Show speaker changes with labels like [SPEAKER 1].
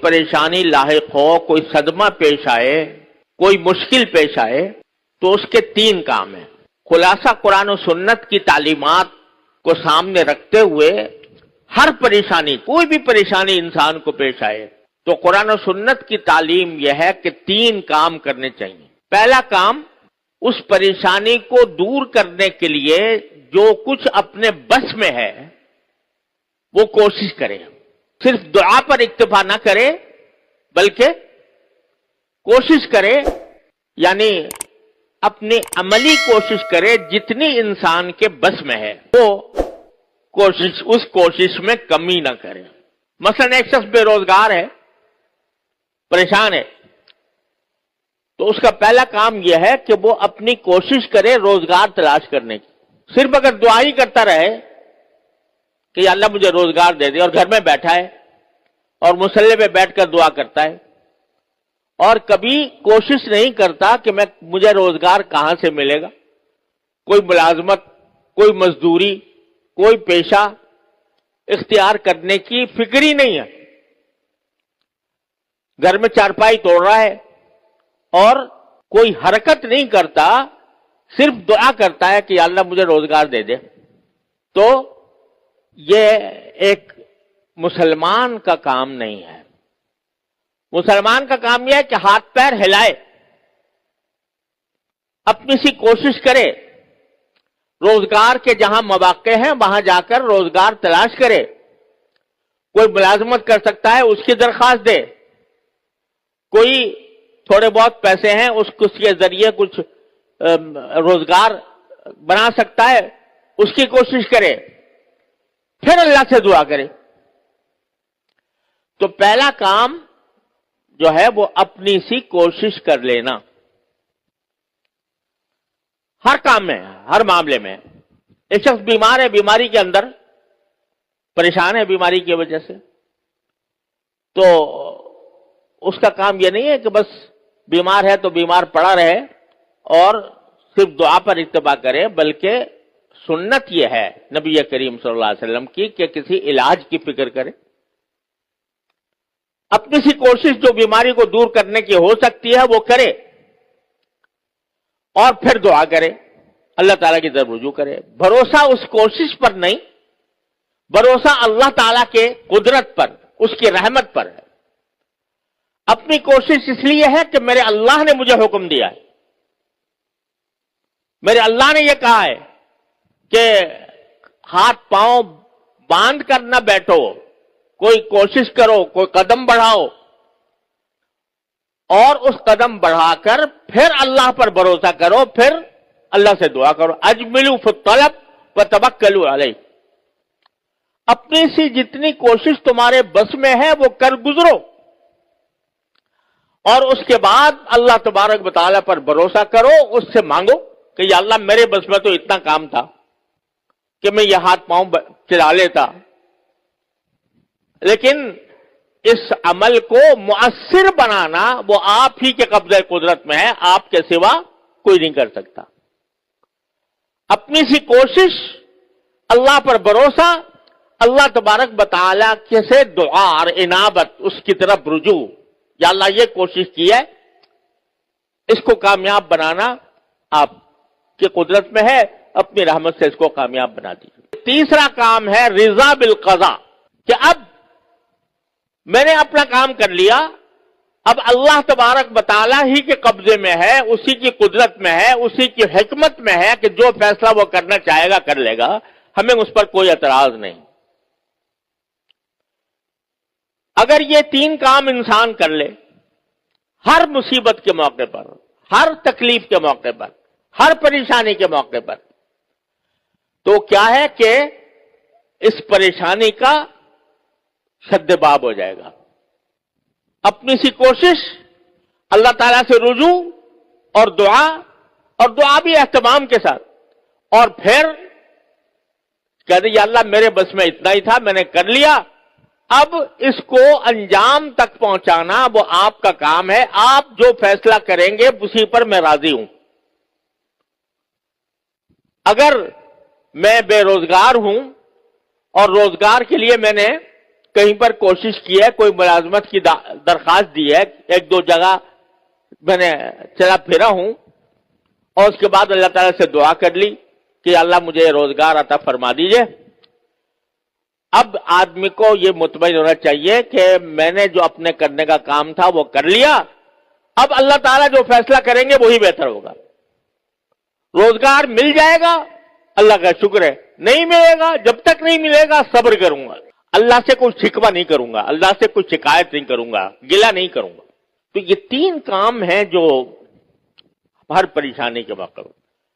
[SPEAKER 1] پریشانی لاحق ہو، کوئی صدمہ پیش آئے، کوئی مشکل پیش آئے تو اس کے تین کام ہیں۔ خلاصہ قرآن و سنت کی تعلیمات کو سامنے رکھتے ہوئے ہر پریشانی، کوئی بھی پریشانی انسان کو پیش آئے تو قرآن و سنت کی تعلیم یہ ہے کہ تین کام کرنے چاہیے۔ پہلا کام، اس پریشانی کو دور کرنے کے لیے جو کچھ اپنے بس میں ہے وہ کوشش کرے، صرف دعا پر اکتفا نہ کرے بلکہ کوشش کرے، یعنی اپنی عملی کوشش کرے، جتنی انسان کے بس میں ہے وہ اس کوشش میں کمی نہ کرے۔ مثلا ایک شخص بے روزگار ہے، پریشان ہے، تو اس کا پہلا کام یہ ہے کہ وہ اپنی کوشش کرے روزگار تلاش کرنے کی۔ صرف اگر دعا ہی کرتا رہے کہ یا اللہ مجھے روزگار دے دے، اور گھر میں بیٹھا ہے اور مصلی پہ بیٹھ کر دعا کرتا ہے اور کبھی کوشش نہیں کرتا کہ مجھے روزگار کہاں سے ملے گا، کوئی ملازمت، کوئی مزدوری، کوئی پیشہ اختیار کرنے کی فکر ہی نہیں ہے، گھر میں چارپائی توڑ رہا ہے اور کوئی حرکت نہیں کرتا، صرف دعا کرتا ہے کہ یا اللہ مجھے روزگار دے دے، تو یہ ایک مسلمان کا کام نہیں ہے۔ مسلمان کا کام یہ ہے کہ ہاتھ پیر ہلائے، اپنی سی کوشش کرے، روزگار کے جہاں مواقع ہیں وہاں جا کر روزگار تلاش کرے، کوئی ملازمت کر سکتا ہے اس کی درخواست دے، کوئی تھوڑے بہت پیسے ہیں اس کے ذریعے کچھ روزگار بنا سکتا ہے اس کی کوشش کرے، پھر اللہ سے دعا کرے۔ تو پہلا کام جو ہے وہ اپنی سی کوشش کر لینا، ہر کام میں، ہر معاملے میں۔ ایک شخص بیمار ہے، بیماری کے اندر پریشان ہے بیماری کی وجہ سے، تو اس کا کام یہ نہیں ہے کہ بس بیمار ہے تو بیمار پڑا رہے اور صرف دعا پر اتباع کرے، بلکہ سنت یہ ہے نبی کریم صلی اللہ علیہ وسلم کی کہ کسی علاج کی فکر کرے، اپنی سی کوشش جو بیماری کو دور کرنے کی ہو سکتی ہے وہ کرے، اور پھر دعا کرے، اللہ تعالیٰ کی طرف رجوع کرے۔ بھروسہ اس کوشش پر نہیں، بھروسہ اللہ تعالیٰ کے قدرت پر، اس کی رحمت پر ہے۔ اپنی کوشش اس لیے ہے کہ میرے اللہ نے مجھے حکم دیا ہے، میرے اللہ نے یہ کہا ہے کہ ہاتھ پاؤں باندھ کر نہ بیٹھو، کوئی کوشش کرو، کوئی قدم بڑھاؤ، اور اس قدم بڑھا کر پھر اللہ پر بھروسہ کرو، پھر اللہ سے دعا کرو۔ اجملوا فی الطلب وتوکلوا علیہ، اپنی سی جتنی کوشش تمہارے بس میں ہے وہ کر گزرو، اور اس کے بعد اللہ تبارک و تعالیٰ پر بھروسہ کرو، اس سے مانگو کہ یا اللہ میرے بس میں تو اتنا کام تھا کہ میں یہ ہاتھ پاؤں چلا لیتا، لیکن اس عمل کو مؤثر بنانا وہ آپ ہی کے قبضہ قدرت میں ہے، آپ کے سوا کوئی نہیں کر سکتا۔ اپنی سی کوشش، اللہ پر بھروسہ، اللہ تبارک و تعالیٰ سے دعا اور انابت، اس کی طرف رجوع، یا اللہ یہ کوشش کی ہے، اس کو کامیاب بنانا آپ کی قدرت میں ہے، اپنی رحمت سے اس کو کامیاب بنا دیجیے۔ تیسرا کام ہے رضا بالقضاء، کہ اب میں نے اپنا کام کر لیا، اب اللہ تبارک و تعالیٰ ہی کے قبضے میں ہے، اسی کی قدرت میں ہے، اسی کی حکمت میں ہے کہ جو فیصلہ وہ کرنا چاہے گا کر لے گا، ہمیں اس پر کوئی اعتراض نہیں۔ اگر یہ تین کام انسان کر لے، ہر مصیبت کے موقع پر، ہر تکلیف کے موقع پر، ہر پریشانی کے موقع پر، تو کیا ہے کہ اس پریشانی کا سد باب ہو جائے گا۔ اپنی سی کوشش، اللہ تعالیٰ سے رجوع اور دعا بھی اہتمام کے ساتھ، اور پھر کہتے یا اللہ میرے بس میں اتنا ہی تھا، میں نے کر لیا، اب اس کو انجام تک پہنچانا وہ آپ کا کام ہے، آپ جو فیصلہ کریں گے اسی پر میں راضی ہوں۔ اگر میں بے روزگار ہوں اور روزگار کے لیے میں نے کہیں پر کوشش کی ہے, کوئی ملازمت کی درخواست دی ہے, ایک دو جگہ میں نے چلا پھرا ہوں, اور اس کے بعد اللہ تعالیٰ سے دعا کر لی کہ اللہ مجھے روزگار عطا فرما دیجئے. اب آدمی کو یہ مطمئن ہونا چاہیے کہ میں نے جو اپنے کرنے کا کام تھا وہ کر لیا, اب اللہ تعالیٰ جو فیصلہ کریں گے وہی بہتر ہوگا. روزگار مل جائے گا اللہ کا شکر ہے, نہیں ملے گا, جب تک نہیں ملے گا صبر کروں گا, اللہ سے کوئی شکوہ نہیں کروں گا, اللہ سے کوئی شکایت نہیں کروں گا, گلہ نہیں کروں گا. تو یہ تین کام ہیں جو ہر پریشانی کے وقت